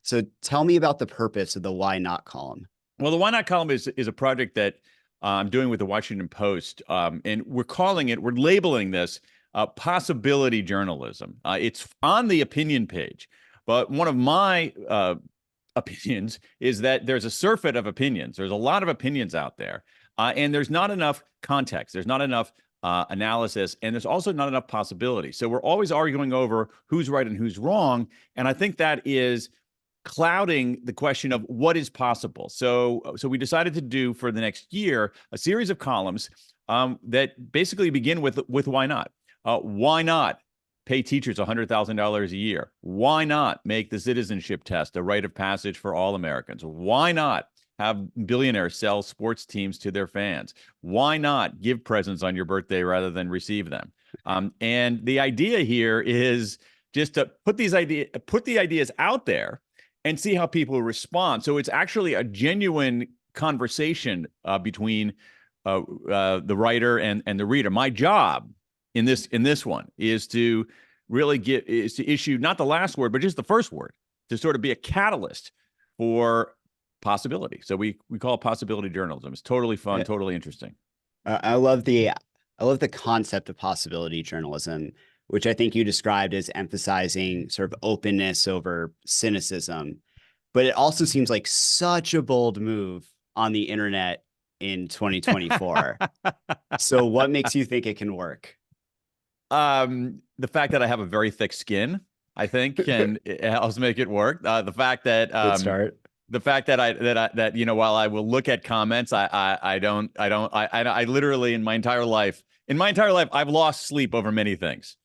So tell me about the purpose of the why not column. Well, the Why Not column is a project that I'm doing with the Washington Post, and we're labeling this possibility journalism. It's on the opinion page, but one of my opinions is that there's a surfeit of opinions. There's a lot of opinions out there, and there's not enough context. There's not enough analysis, and there's also not enough possibility. So we're always arguing over who's right and who's wrong, and I think that is clouding the question of what is possible. So we decided to do for the next year a series of columns that basically begin with why not? Why not pay teachers $100,000 a year? Why not make the citizenship test a rite of passage for all Americans? Why not have billionaires sell sports teams to their fans? Why not give presents on your birthday rather than receive them? And the idea here is just to put the ideas out there and see how people respond. So it's actually a genuine conversation between the writer and the reader. My job in this one is to really issue not the last word, but just the first word, to sort of be a catalyst for possibility. So we call it possibility journalism. It's totally fun, totally interesting. I love the concept of possibility journalism, which I think you described as emphasizing sort of openness over cynicism. But it also seems like such a bold move on the internet in 2024. So what makes you think it can work? The fact that I have a very thick skin, I think, can it helps make it work. The fact that Good start. The fact that you know, while I will look at comments, I literally in my entire life, I've lost sleep over many things.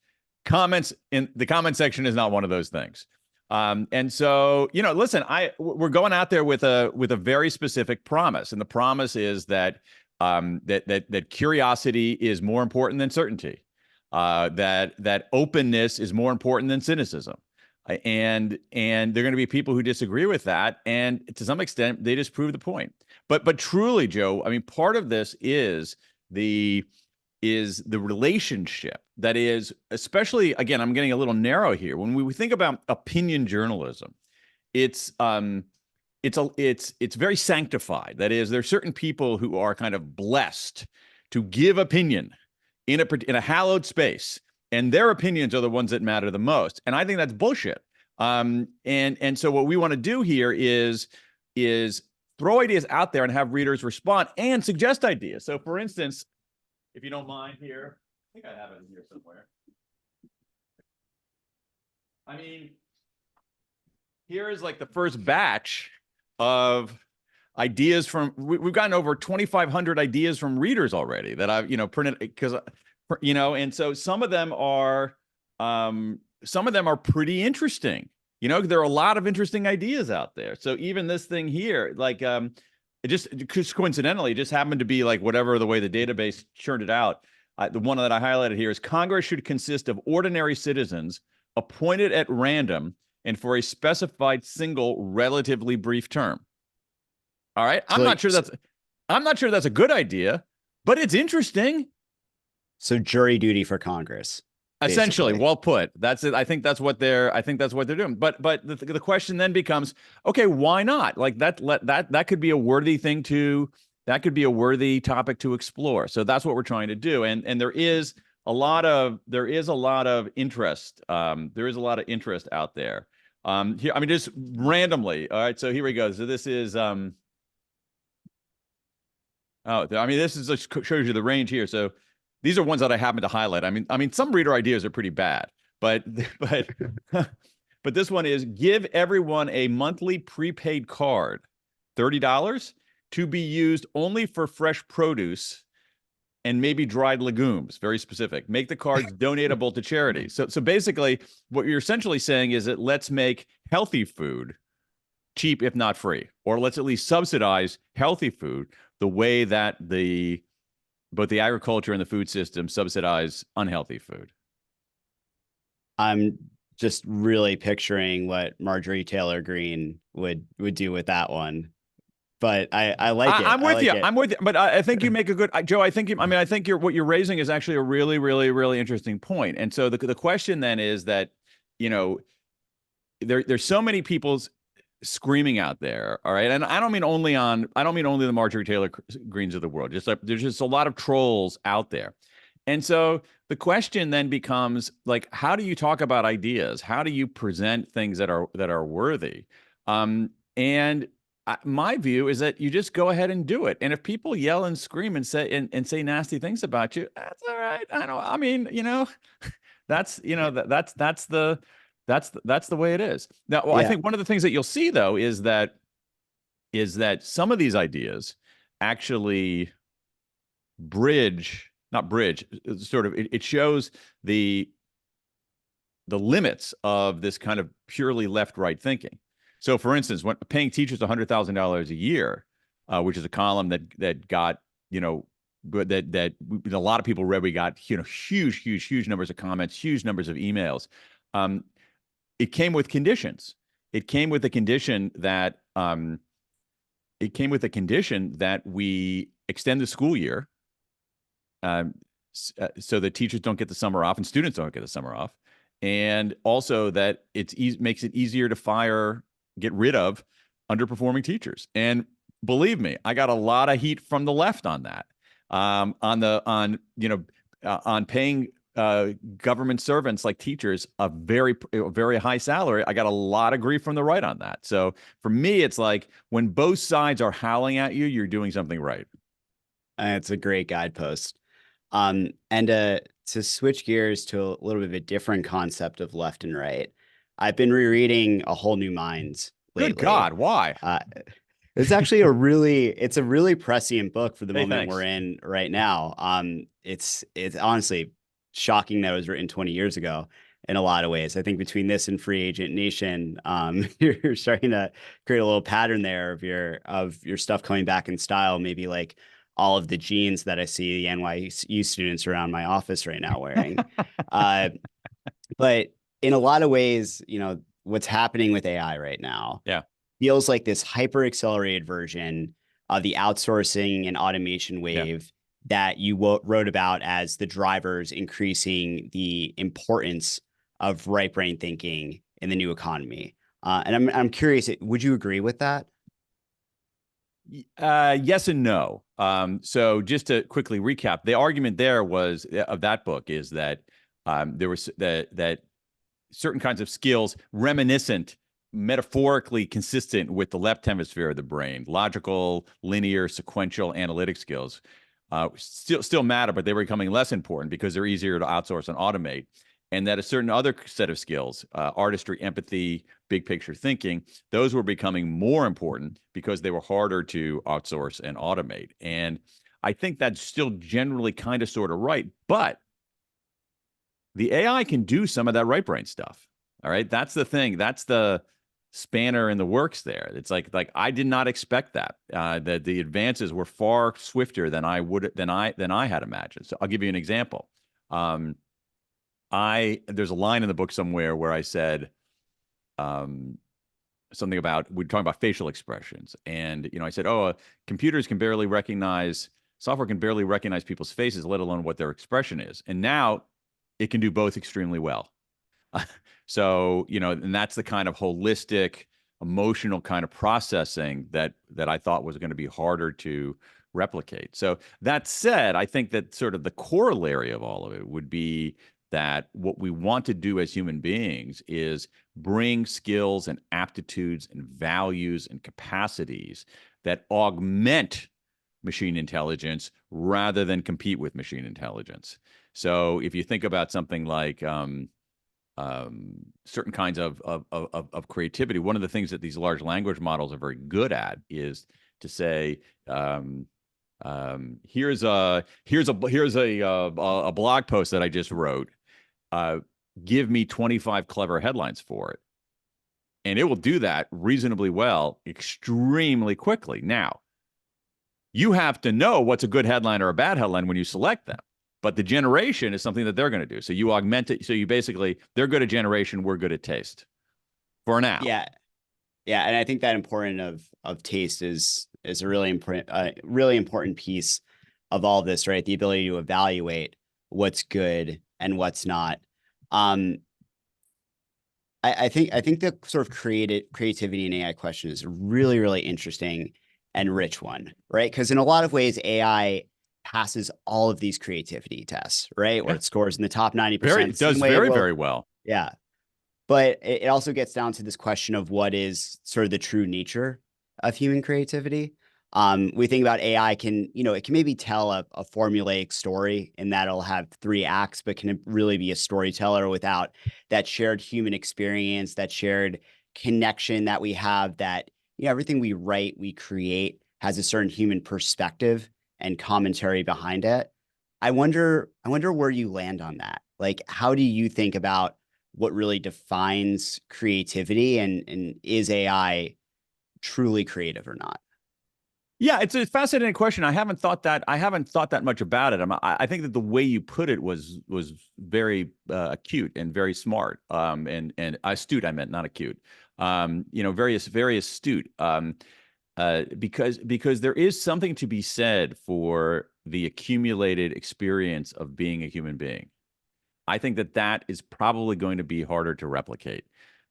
Comments in the comment section is not one of those things. And so, you know, listen, we're going out there with a very specific promise. And the promise is that that curiosity is more important than certainty. That openness is more important than cynicism. And there are going to be people who disagree with that. And to some extent, they just prove the point. But truly, Joe, I mean, part of this is the relationship that is, especially, again, I'm getting a little narrow here. When we think about opinion journalism, it's very sanctified. That is, there are certain people who are kind of blessed to give opinion in a hallowed space, and their opinions are the ones that matter the most. And I think that's bullshit. And so what we want to do here is throw ideas out there and have readers respond and suggest ideas. So, for instance, if you don't mind here, I think I have it in here somewhere. I mean, here is like the first batch of ideas from, we've gotten over 2,500 ideas from readers already that I've, printed, because, and so some of them are pretty interesting. There are a lot of interesting ideas out there. So even this thing here, like, it just coincidentally, it just happened to be like whatever the way the database churned it out. The one that I highlighted here is Congress should consist of ordinary citizens appointed at random and for a specified single relatively brief term. All right. I'm not sure that's a good idea, but it's interesting. So jury duty for Congress. Essentially, well put. That's it. I think that's what they're doing. But the question then becomes, okay, why not? Like that could be a worthy thing that could be a worthy topic to explore. So that's what we're trying to do. And there is a lot of interest. There is a lot of interest out there. Here, I mean, just randomly. All right. So here we go. So this is this is just shows you the range here. So these are ones that I happen to highlight. I mean, some reader ideas are pretty bad, but this one is give everyone a monthly prepaid card, $30, to be used only for fresh produce and maybe dried legumes. Very specific. Make the cards donatable to charity. So basically, what you're essentially saying is that let's make healthy food cheap, if not free, or let's at least subsidize healthy food the way that both the agriculture and the food system subsidize unhealthy food. I'm just really picturing what Marjorie Taylor Greene would do with that one. But I like it. I'm with you. I'm with you. But I think you make a good, Joe. I think what you're raising is actually a really, really, really interesting point. And so the question then is that, there's so many people's screaming out there. All right. And I don't mean only the Marjorie Taylor Greens of the world. Just like there's just a lot of trolls out there. And so the question then becomes like, how do you talk about ideas? How do you present things that are worthy? And my view is that you just go ahead and do it. And if people yell and scream and say nasty things about you, that's all right. I mean, that's that's the way it is. Now, well, I Yeah. think one of the things that you'll see though is that some of these ideas actually not bridge, sort of it shows the limits of this kind of purely left-right thinking. So, for instance, when paying teachers $100,000 a year, which is a column that got that a lot of people read, we got huge numbers of comments, huge numbers of emails. It came with conditions. It came with the condition that we extend the school year, so that teachers don't get the summer off and students don't get the summer off, and also that makes it easier to get rid of underperforming teachers. And believe me, I got a lot of heat from the left on that, on paying government servants like teachers a very high salary. I got a lot of grief from the right on that. So for me, it's like when both sides are howling at you, you're doing something right. It's a great guidepost. And to switch gears to a little bit of a different concept of left and right, I've been rereading A Whole New Mind Good lately. God, why? It's actually it's a really prescient book for the Hey, moment thanks. we're in right now. It's honestly shocking that it was written 20 years ago in a lot of ways. I think between this and Free Agent Nation, you're starting to create a little pattern there of your stuff coming back in style, maybe like all of the jeans that I see the NYU students around my office right now wearing. Uh, but in a lot of ways, what's happening with AI right now Yeah. feels like this hyper accelerated version of the outsourcing and automation Yeah. wave that you wrote about as the drivers increasing the importance of right brain thinking in the new economy. And I'm curious, would you agree with that? Yes and no. So just to quickly recap, the argument there was of that book is that there was that certain kinds of skills reminiscent, metaphorically consistent with the left hemisphere of the brain, logical, linear, sequential, analytic skills, still matter, but they were becoming less important because they're easier to outsource and automate. And that a certain other set of skills, artistry, empathy, big picture thinking, those were becoming more important because they were harder to outsource and automate. And I think that's still generally kind of sort of right. But the AI can do some of that right brain stuff. All right. That's the thing. That's the spanner in the works there. It's like I did not expect that. That the advances were far swifter than I had imagined. So I'll give you an example. There's a line in the book somewhere where I said something about, we're talking about facial expressions, and I said, software can barely recognize people's faces, let alone what their expression is, and now it can do both extremely well. So and that's the kind of holistic, emotional kind of processing that I thought was going to be harder to replicate. So that said, I think that sort of the corollary of all of it would be that what we want to do as human beings is bring skills and aptitudes and values and capacities that augment machine intelligence rather than compete with machine intelligence. So if you think about something like certain kinds of creativity, one of the things that these large language models are very good at is to say, here's a blog post that I just wrote. Give me 25 clever headlines for it. And it will do that reasonably well, extremely quickly. Now, you have to know what's a good headline or a bad headline when you select them. But the generation is something that they're going to do. So you augment it. So you basically, they're good at generation, we're good at taste for now. Yeah. Yeah. And I think that important of taste is a really important piece of all of this, right? The ability to evaluate what's good and what's not. I think the sort of creativity and AI question is a really, really interesting and rich one, right? Because in a lot of ways, AI passes all of these creativity tests, right? Where Yeah, it scores in the top very 90%, the it same does way it very, will. very well. Yeah. But it also gets down to this question of what is sort of the true nature of human creativity. We think about AI can, it can maybe tell a formulaic story in that it'll have three acts, but can it really be a storyteller without that shared human experience, that shared connection that we have, that, everything we write, we create has a certain human perspective and commentary behind it. I wonder where you land on that. Like, how do you think about what really defines creativity, and is AI truly creative or not? Yeah, it's a fascinating question. I haven't thought that much about it. I think that the way you put it was very acute and very smart. And astute. I meant not acute. Very astute. Because there is something to be said for the accumulated experience of being a human being. I think that that is probably going to be harder to replicate.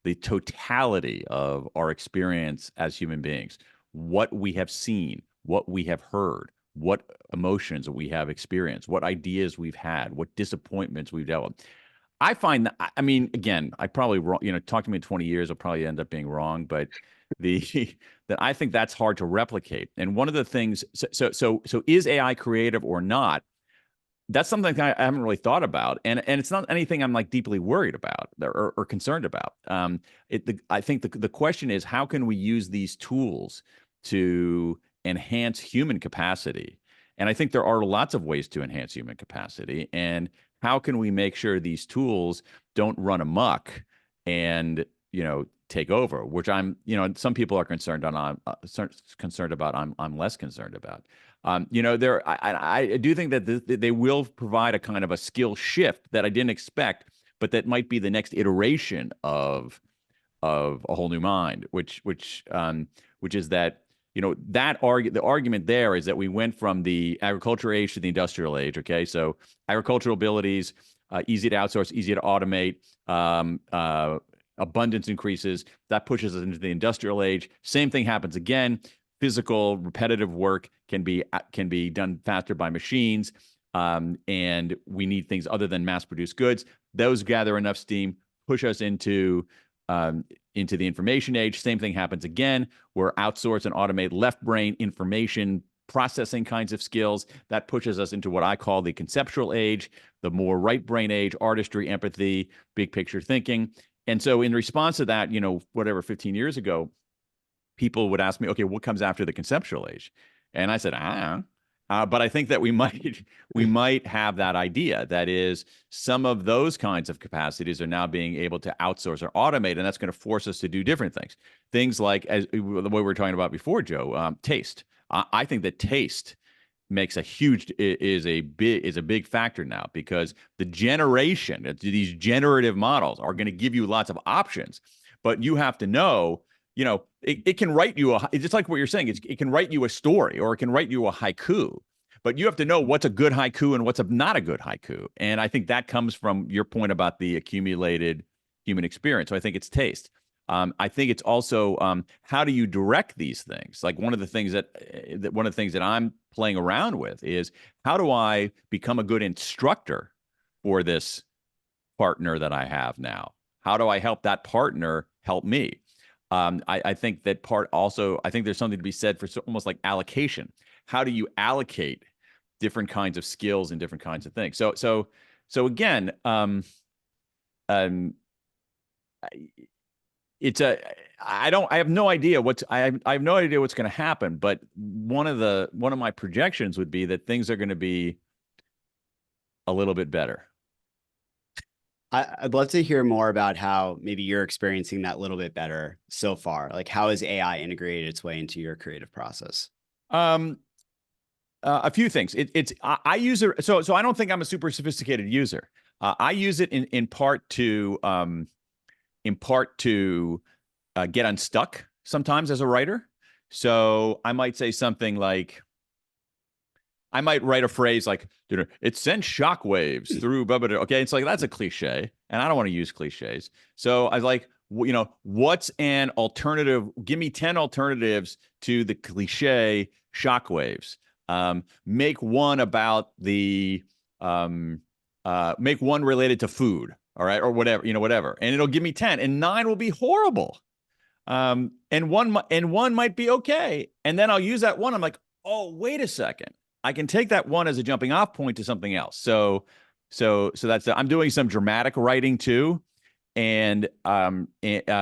The totality of our experience as human beings, what we have seen, what we have heard, what emotions we have experienced, what ideas we've had, what disappointments we've dealt with. I find that, I mean, again, I probably wrong, talk to me in 20 years, I'll probably end up being wrong, but the that I think that's hard to replicate. And one of the things, so is AI creative or not? That's something I haven't really thought about, and it's not anything I'm like deeply worried about or concerned about. I think the question is, how can we use these tools to enhance human capacity? And I think there are lots of ways to enhance human capacity. And how can we make sure these tools don't run amok and take over? Which some people are concerned on. I'm concerned about. I'm less concerned about. I do think that they will provide a kind of a skill shift that I didn't expect, but that might be the next iteration of a whole new mind, which is that the argument there is that we went from the agriculture age to the industrial age. Okay, so agricultural abilities, easy to outsource, easy to automate. Abundance increases, that pushes us into the industrial age. Same thing happens again. Physical, repetitive work can be done faster by machines, and we need things other than mass-produced goods. Those gather enough steam, push us into the information age. Same thing happens again. We're outsource and automate left brain information processing kinds of skills. That pushes us into what I call the conceptual age, the more right brain age, artistry, empathy, big picture thinking. And so in response to that, 15 years ago, people would ask me, okay, what comes after the conceptual age? And I said, but I think that we might have that idea. That is, some of those kinds of capacities are now being able to outsource or automate, and that's going to force us to do different things. Things like, as the way we were talking about before, Joe, taste. I think that taste makes is a big factor now, because these generative models are going to give you lots of options, but you have to know, it can write you it's just like what you're saying. It can write you a story, or it can write you a haiku, but you have to know what's a good haiku and what's not a good haiku. And I think that comes from your point about the accumulated human experience. So I think it's taste. I think it's also, how do you direct these things? Like one of the things that I'm playing around with is, how do I become a good instructor for this partner that I have now? How do I help that partner help me? I think that I think there's something to be said for almost like allocation. How do you allocate different kinds of skills and different kinds of things? So again, it's I have no idea I have no idea what's going to happen, but one of my projections would be that things are going to be a little bit better. I'd love to hear more about how maybe you're experiencing that little bit better so far. Like, how has AI integrated its way into your creative process? Um, a few things. I use it. So I don't think I'm a super sophisticated user. I use it in part to get unstuck sometimes as a writer. So I might say something like, I might write a phrase like, it sends shockwaves through blah, blah, blah. Okay, it's like, that's a cliche, and I don't want to use cliches. So I was like, what's an alternative? Give me 10 alternatives to the cliche shockwaves. Make one about make one related to food, all right, or whatever, whatever, and it'll give me 10, and 9 will be horrible. And one might be okay, and then I'll use that one. I'm like, oh, wait a second, I can take that one as a jumping off point to something else. So I'm doing some dramatic writing too, and TV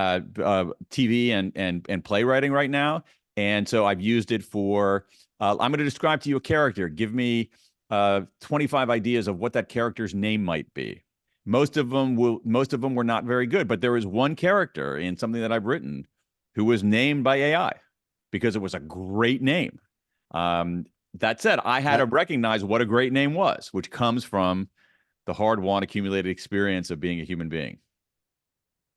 and playwriting right now. And so I've used it for. I'm going to describe to you a character. Give me 25 ideas of what that character's name might be. Most of them were not very good, but there was one character in something that I've written who was named by AI because it was a great name. That said, I had to recognize what a great name was, which comes from the hard-won accumulated experience of being a human being.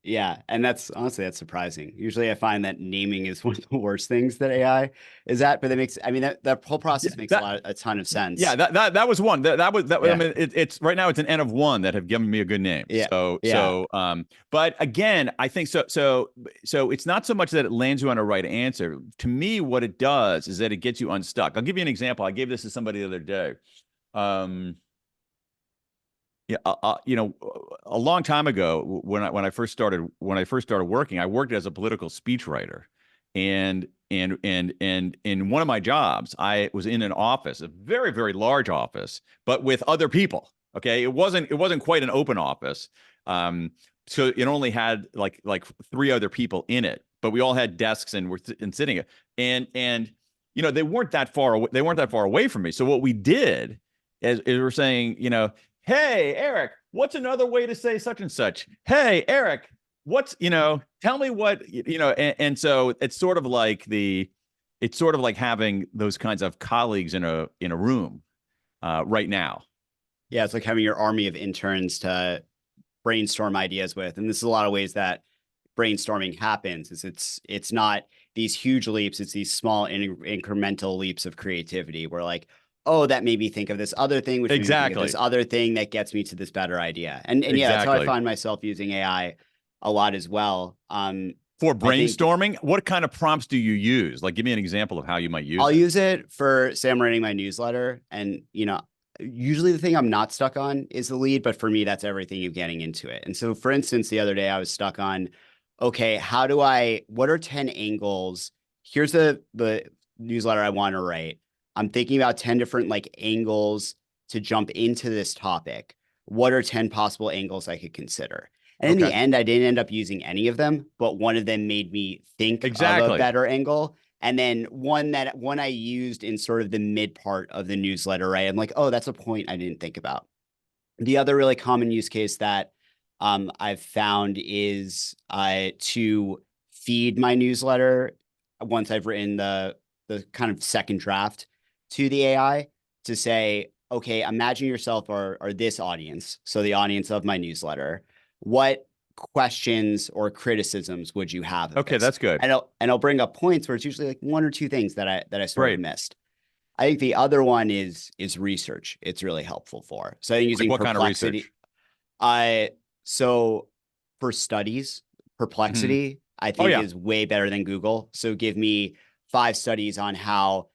Yeah, and that's surprising. Usually I find that naming is one of the worst things that AI is at, but that whole process makes a ton of sense. Yeah, that was one. That was Yeah. I mean, it's right now it's an N of 1 that have given me a good name. Yeah. But again, I think so it's not so much that it lands you on a right answer. To me, what it does is that it gets you unstuck. I'll give you an example. I gave this to somebody the other day. A long time ago, when I first started working, I worked as a political speechwriter, and in one of my jobs, I was in an office, a very, very large office, but with other people. Okay, it wasn't quite an open office, so it only had like 3 other people in it, but we all had desks and were sitting, and they weren't that far away. They weren't that far away from me. So what we did is we're saying, hey, Eric, what's another way to say such and such? Hey, Eric, tell me what, and so it's sort of like having those kinds of colleagues in a room right now. Yeah, it's like having your army of interns to brainstorm ideas with. And this is a lot of ways that brainstorming happens. It's not these huge leaps, it's these small incremental leaps of creativity where like, oh, that made me think of this other thing, which made me think of this other thing that gets me to this better idea. And yeah, that's how I find myself using AI a lot as well. For brainstorming, what kind of prompts do you use? Like, give me an example of how you might use it. I'll use it for, say I'm writing my newsletter, and usually the thing I'm not stuck on is the lead, but for me, that's everything you're getting into it. And so for instance, the other day I was stuck on, okay, what are 10 angles? Here's the newsletter I want to write. I'm thinking about 10 different angles to jump into this topic. What are 10 possible angles I could consider? And in the end, I didn't end up using any of them, but one of them made me think of a better angle. And then one I used in sort of the mid part of the newsletter, right? I'm like, oh, that's a point I didn't think about. The other really common use case that I've found is to feed my newsletter once I've written the kind of second draft to the AI to say, okay, imagine yourself are this audience. So the audience of my newsletter, what questions or criticisms would you have? Okay, that's good. And I'll bring up points where it's usually like 1 or 2 things that I sort of missed. I think the other one is research. It's really helpful for. So I think using Perplexity. So for studies, Perplexity, I think is way better than Google. So give me 5 studies on how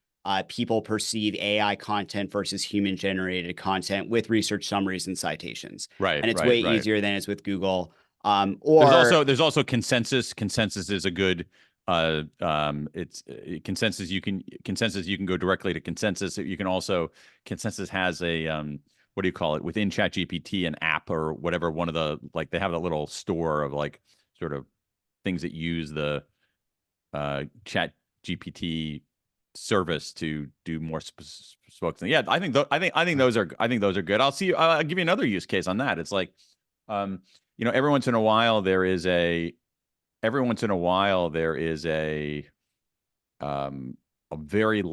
people perceive AI content versus human generated content with research summaries and citations. Right. And it's way easier than it's with Google. There's also consensus. Consensus is a good it's consensus. You can go directly to consensus. You can also, consensus has a what do you call it, within ChatGPT, an app or whatever, one of the, they have that little store of sort of things that use the ChatGPT service to do more spoke things. Yeah, I think those are good. I'll give you another use case on that. It's like, every once in a while there is a very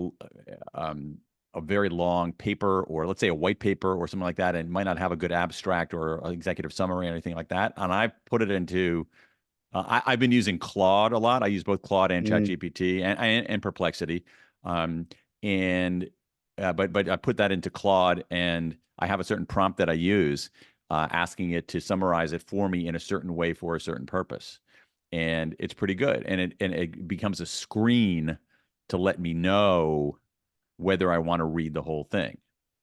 long paper, or let's say a white paper or something like that, and it might not have a good abstract or an executive summary or anything like that. And I put it into I've been using Claude a lot. I use both Claude and ChatGPT and Perplexity. But I put that into Claude, and I have a certain prompt that I use, asking it to summarize it for me in a certain way for a certain purpose. and it's pretty good. And it becomes a screen to let me know whether I want to read the whole thing.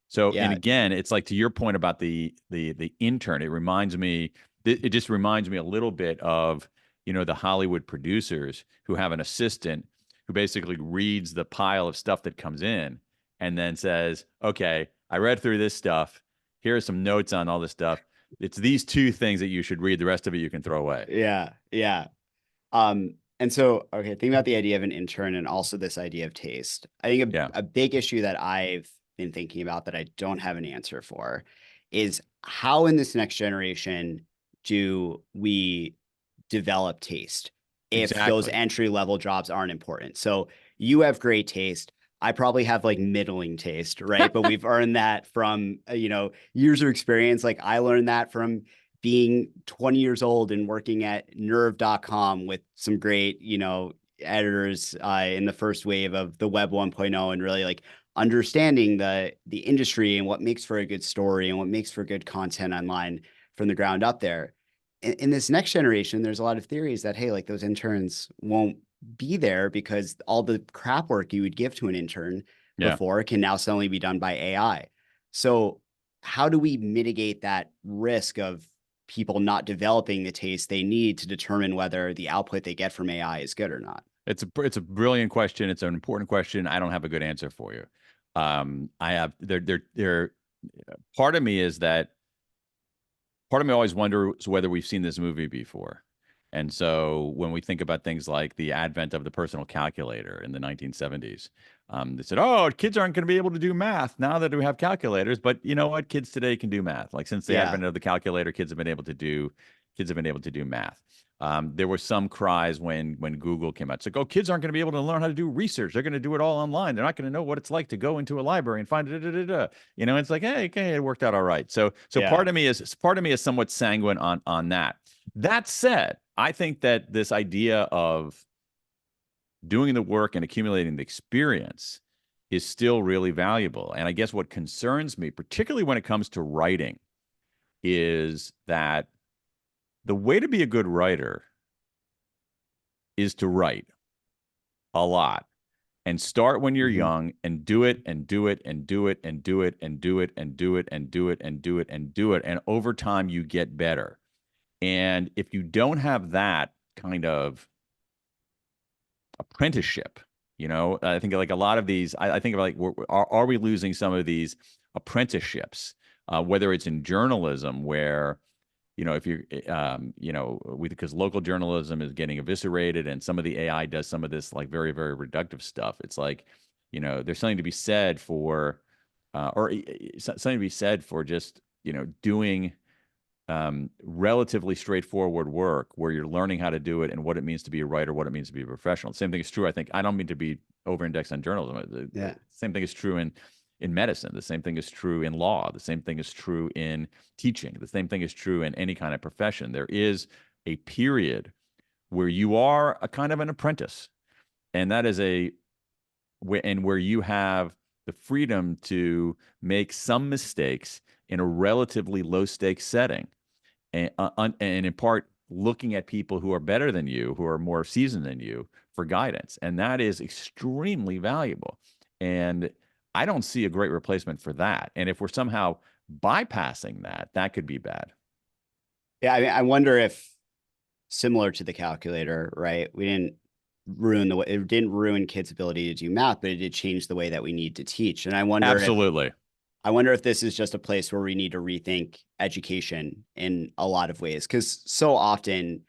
So, and Yeah. again, it's like to your point about the intern. It reminds me. It just reminds me a little bit of the Hollywood producers who have an assistant who basically reads the pile of stuff that comes in and then says, "Okay, I read through this stuff. Here are some notes on all this stuff. It's these two things that you should read. The rest of it you can throw away." Yeah. Yeah. And so, okay, think about the idea of an intern and also this idea of taste. I think Yeah, a big issue that I've been thinking about that I don't have an answer for is how in this next generation do we develop taste if those exactly. entry level jobs aren't important? So you have great taste. I probably have like middling taste, right? But we've earned that from, years of experience. Like I learned that from being 20 years old and working at nerve.com with some great, editors in the first wave of the web 1.0 and really like understanding the industry and what makes for a good story and what makes for good content online from the ground up there. In this next generation, there's a lot of theories that, hey, like those interns won't be there because all the crap work you would give to an intern Yeah. before can now suddenly be done by AI. So how do we mitigate that risk of people not developing the taste they need to determine whether the output they get from AI is good or not? It's a brilliant question. It's an important question. I don't have a good answer for you. I have there. Part of me is that part of me always wonders whether we've seen this movie before. And so when we think about things like the advent of the personal calculator in the 1970s, they said, "Oh, kids aren't going to be able to do math now that we have calculators." But you know what? Kids today can do math. Like since the Yeah. advent of the calculator, kids have been able to do math. There were some cries when Google came out. It's like, "Oh, kids aren't going to be able to learn how to do research. They're going to do it all online. They're not going to know what it's like to go into a library and find it." It's like, hey, okay, it worked out all right. So Yeah. part of me is somewhat sanguine on that. That said, I think that this idea of doing the work and accumulating the experience is still really valuable. And I guess what concerns me, particularly when it comes to writing, is that the way to be a good writer is to write a lot and start when you're Mhm. young and do it and do it and do it and do it and do it and do it and do it and do it and do it. And over time, you get better. And if you don't have that kind of apprenticeship, I think like a lot of these, I think of like, are we losing some of these apprenticeships, whether it's in journalism where, if you're, because local journalism is getting eviscerated and some of the AI does some of this like very, very reductive stuff. It's like, there's something to be said for, something to be said for just, doing relatively straightforward work where you're learning how to do it and what it means to be a writer, what it means to be a professional. Same thing is true. I think I don't mean to be over-indexed on journalism. The Yeah. same thing is true in medicine. The same thing is true in law. The same thing is true in teaching. The same thing is true in any kind of profession. There is a period where you are a kind of an apprentice, and that is where you have the freedom to make some mistakes in a relatively low stakes setting and in part looking at people who are better than you, who are more seasoned than you for guidance. And that is extremely valuable. And I don't see a great replacement for that. And if we're somehow bypassing that, that could be bad. Yeah. I mean, I wonder if similar to the calculator, right? We didn't ruin the way it didn't ruin kids' ability to do math, but it did change the way that we need to teach. And Absolutely. I wonder if this is just a place where we need to rethink education in a lot of ways. Because so often,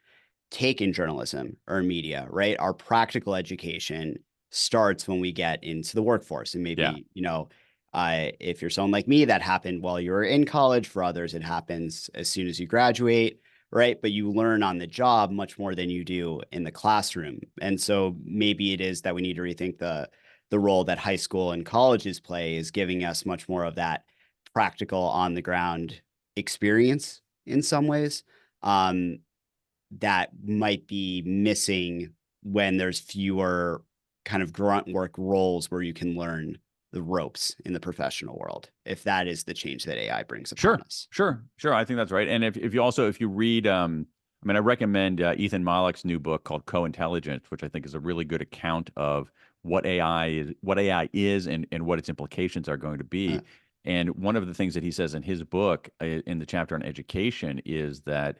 take in journalism or media, right? Our practical education starts when we get into the workforce. And Yeah. maybe, if you're someone like me, that happened while you were in college. For others, it happens as soon as you graduate, right? But you learn on the job much more than you do in the classroom. And so maybe it is that we need to rethink the role that high school and colleges play is giving us much more of that practical on the ground experience in some ways. That might be missing when there's fewer kind of grunt work roles where you can learn the ropes in the professional world, if that is the change that AI brings upon Sure, us. sure, sure. I think that's right. And if you read, I mean, I recommend Ethan Mollick's new book called Co-Intelligence, which I think is a really good account of what AI is, and what its implications are going to Uh, be. And one of the things that he says in his book, in the chapter on education, is that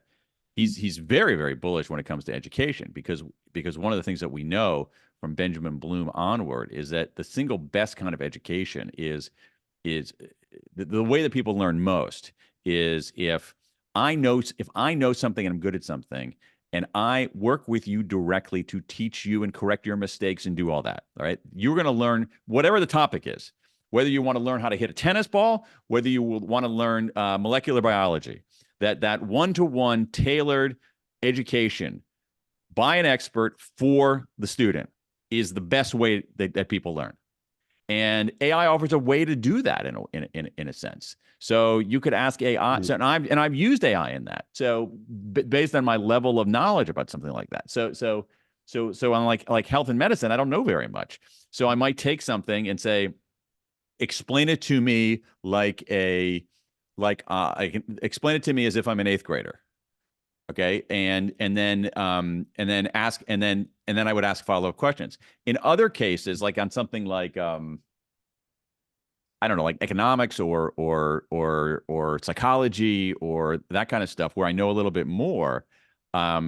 he's very, very bullish when it comes to education, because one of the things that we know from Benjamin Bloom onward is that the single best kind of education is the way that people learn most is if I know something and I'm good at something, and I work with you directly to teach you and correct your mistakes and do all that. All right. You're going to learn whatever the topic is, whether you want to learn how to hit a tennis ball, whether you will want to learn molecular biology, that one-to-one tailored education by an expert for the student is the best way that people learn. And AI offers a way to do that in a sense. So you could ask AI. So I've used AI in that. So based on my level of knowledge about something like that. So on like health and medicine, I don't know very much. So I might take something and say, explain it to me I can explain it to me as if I'm an eighth grader. Okay. And then I would ask follow-up questions. In other cases, like on something like I don't know, like economics or psychology or that kind of stuff, where I know a little bit more, I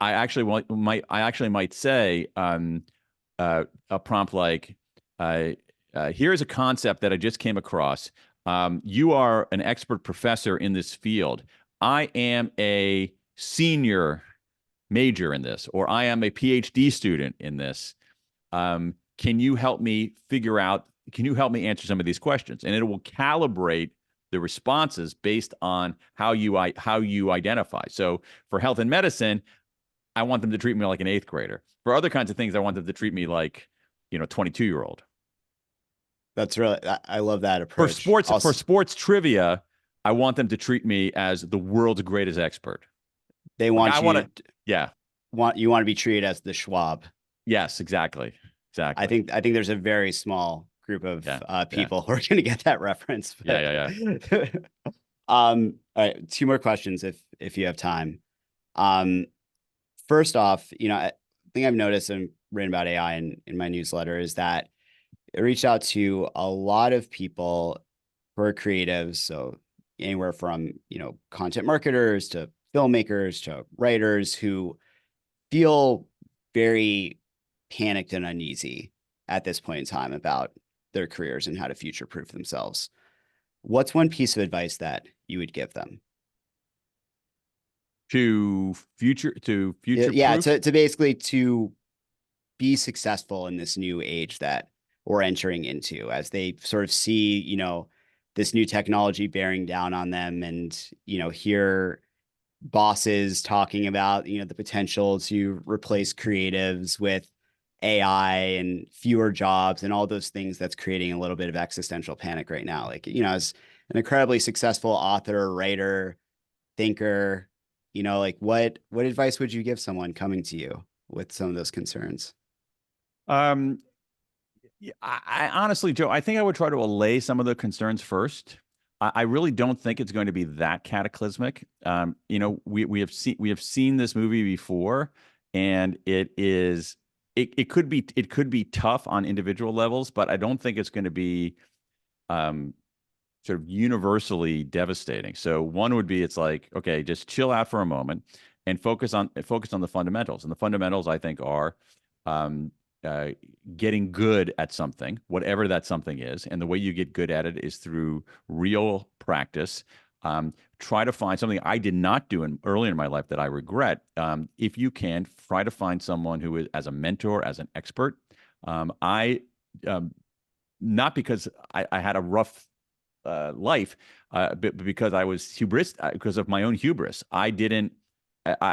actually might say a prompt like, here's a concept that I just came across. You are an expert professor in this field. I am a senior major in this, or I am a PhD student in this. Can you help me figure out? Can you help me answer some of these questions? And it will calibrate the responses based on how you identify. So for health and medicine, I want them to treat me like an eighth grader. For other kinds of things, I want them to treat me like 22-year-old. That's really, I love that approach. For sports trivia, I want them to treat me as the world's greatest expert. They Like, want I you want to, yeah, you want to be treated as the Schwab. yes, exactly. I think there's a very small group of Yeah, yeah, people who are going to get that reference. yeah. All right, two more questions if you have time. Um, First off, I think I've noticed and written about AI in my newsletter is that it reached out to a lot of people who are creatives. So anywhere from, content marketers to filmmakers to writers who feel very panicked and uneasy at this point in time about their careers and how to future proof themselves. What's one piece of advice that you would give them? To Yeah, proof. to basically to be successful in this new age that we're entering into, as they sort of see, this new technology bearing down on them, and, hear bosses talking about, the potential to replace creatives with AI and fewer jobs and all those things that's creating a little bit of existential panic right now. Like, as an incredibly successful author, writer, thinker, like what advice would you give someone coming to you with some of those concerns? Um, I honestly, Joe, I think I would try to allay some of the concerns first. I really don't think it's going to be that cataclysmic. We have seen this movie before, and it could be tough on individual levels, but I don't think it's going to be um, sort of universally devastating. So one would be, it's like, okay, just chill out for a moment and focus on the fundamentals. And the fundamentals, I think, are um, uh, getting good at something, whatever that something is. And the way you get good at it is through real practice. Try to find something I did not do early in my life that I regret. If you can, try to find someone who is, as a mentor, as an expert. I Not because I had a rough life, but because I was hubris, because of my own hubris. I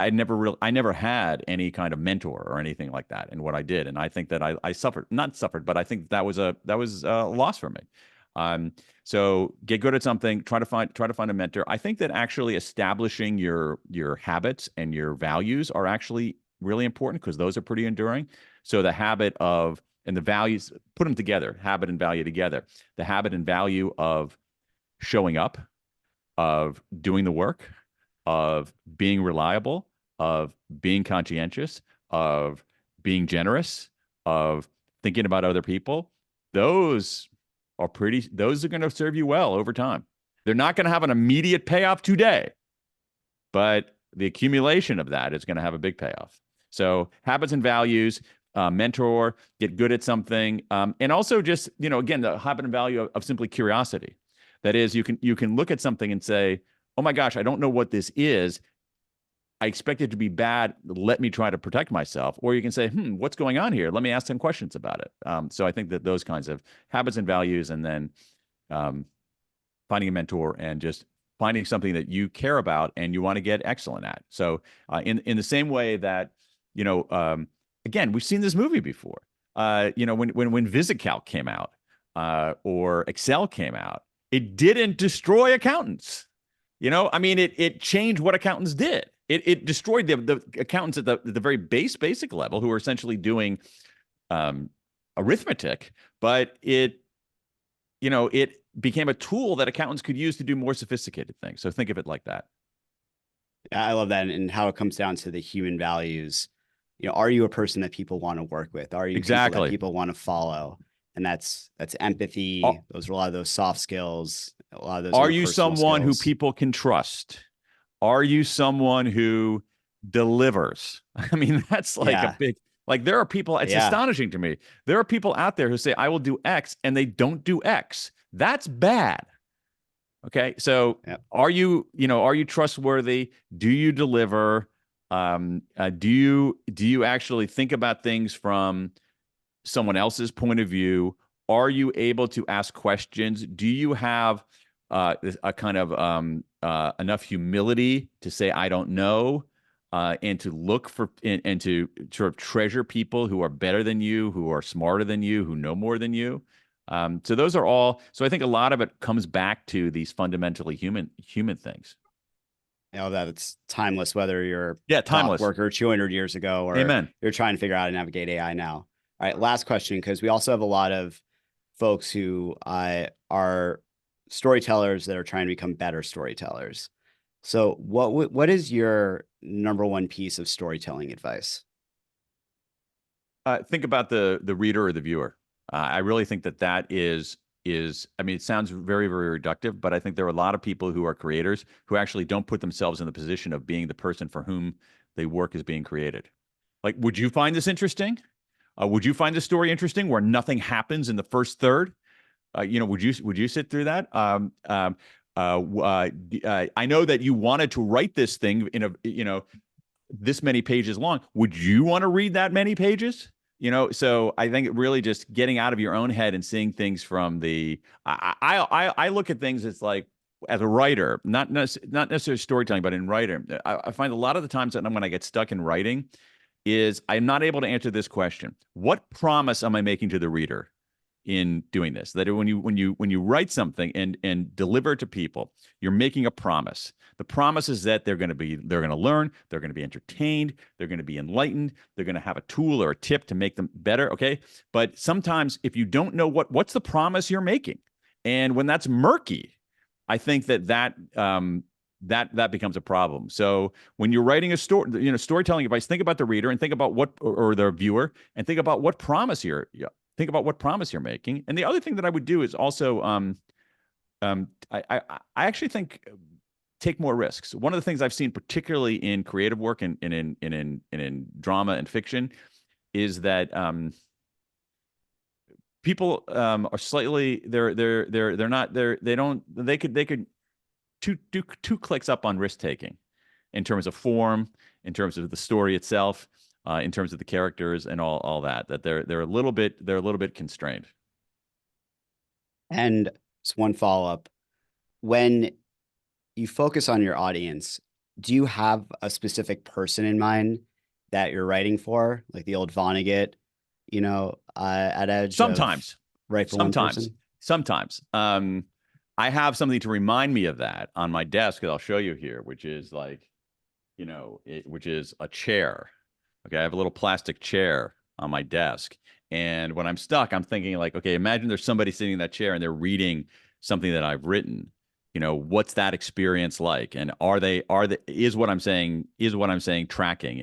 never had any kind of mentor or anything like that in what I did, and I think that I suffered, not suffered, but I think that was a loss for me. So get good at something. Try to find a mentor. I think that actually establishing your habits and your values are actually really important, because those are pretty enduring. So the habit of and the values, put them together, habit and value together. The habit and value of showing up, of doing the work, of being reliable, of being conscientious, of being generous, of thinking about other people, those those are going to serve you well over time. They're not going to have an immediate payoff today, but the accumulation of that is going to have a big payoff. So habits and values, mentor, get good at something, and also just, again, the habit and value of simply curiosity. That is, you can look at something and say, oh my gosh, I don't know what this is. I expect it to be bad. Let me try to protect myself. Or you can say, what's going on here? Let me ask some questions about it. So I think that those kinds of habits and values, and then finding a mentor and just finding something that you care about and you want to get excellent at. So in the same way that, again, we've seen this movie before. When VisiCalc came out or Excel came out, it didn't destroy accountants. It changed what accountants did. It destroyed the accountants at the very basic level, who were essentially doing arithmetic, but it became a tool that accountants could use to do more sophisticated things. So think of it like that. Yeah, I love that, and how it comes down to the human values. Are you a person that people want to work with? Are you Exactly people that people want to follow? And that's empathy. Those are a lot of those soft skills. A lot of those are you interpersonal someone who skills. people can trust? Are you someone who delivers? I mean, that's like a big, there are people, it's astonishing to me. There are people out there who say, I will do X, and they don't do X. That's bad. Okay. So are you trustworthy? Do you deliver? Do you actually think about things from someone else's point of view? Are you able to ask questions? Do you have a kind of enough humility to say, I don't know, and to look for and to sort of treasure people who are better than you, who are smarter than you, who know more than you? So those are all. So I think a lot of it comes back to these fundamentally human things. That it's timeless, whether you're timeless dock worker 200 years ago or Amen. you're trying to figure out how to navigate AI now. All right, last question, because we also have a lot of folks who are storytellers that are trying to become better storytellers. So what is your number one piece of storytelling advice? Think about the reader or the viewer. I really think that is, I mean, it sounds very, very reductive, but I think there are a lot of people who are creators who actually don't put themselves in the position of being the person for whom the work is being created. Like, would you find this interesting? Would you find the story interesting where nothing happens in the first third? Would you sit through that? I know that you wanted to write this thing in a, this many pages long. Would you want to read that many pages? So I think really just getting out of your own head and seeing things from I look at things as like, as a writer, not necessarily storytelling, but in writing, I find a lot of the times that when I get stuck in writing is I'm not able to answer this question. What promise am I making to the reader in doing this? That when you write something and deliver it to people, you're making a promise. The promise is that they're going to learn, they're going to be entertained, they're going to be enlightened, they're going to have a tool or a tip to make them better. Okay. But sometimes if you don't know what's the promise you're making, and when that's murky, I think that becomes a problem. So when you're writing a story, storytelling advice, think about the reader and think about or the viewer, and think about what promise you're making. And the other thing that I would do is also, I actually think take more risks. One of the things I've seen, particularly in creative work and in drama and fiction, is that people are slightly they could do two clicks up on risk taking in terms of form, in terms of the story itself, in terms of the characters and all that they're a little bit constrained. And just one follow-up. When you focus on your audience, do you have a specific person in mind that you're writing for? Like the old Vonnegut, at Edge? Sometimes. Right for one person? Sometimes. I have something to remind me of that on my desk that I'll show you here, which is like, which is a chair. Okay, I have a little plastic chair on my desk. And when I'm stuck, I'm thinking like, okay, imagine there's somebody sitting in that chair and they're reading something that I've written. what's that experience like? And is what I'm saying tracking?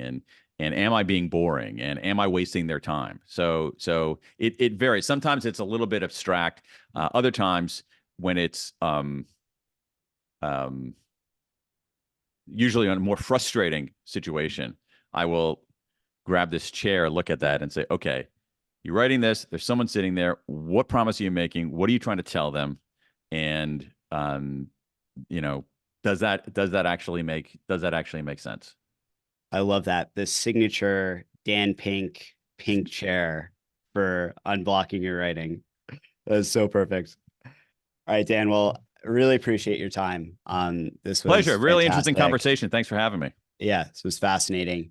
And am I being boring? And am I wasting their time? So it varies. Sometimes it's a little bit abstract. Other times when it's um, usually on a more frustrating situation, I will grab this chair, look at that, and say, okay, you're writing this. There's someone sitting there. What promise are you making? What are you trying to tell them? And you know, does that actually make sense? I love that. The signature Dan pink chair for unblocking your writing. That is so perfect. All right, Dan. Well, really appreciate your time. This Pleasure. was Really interesting fantastic. conversation. Thanks for having me. Yeah, this was fascinating.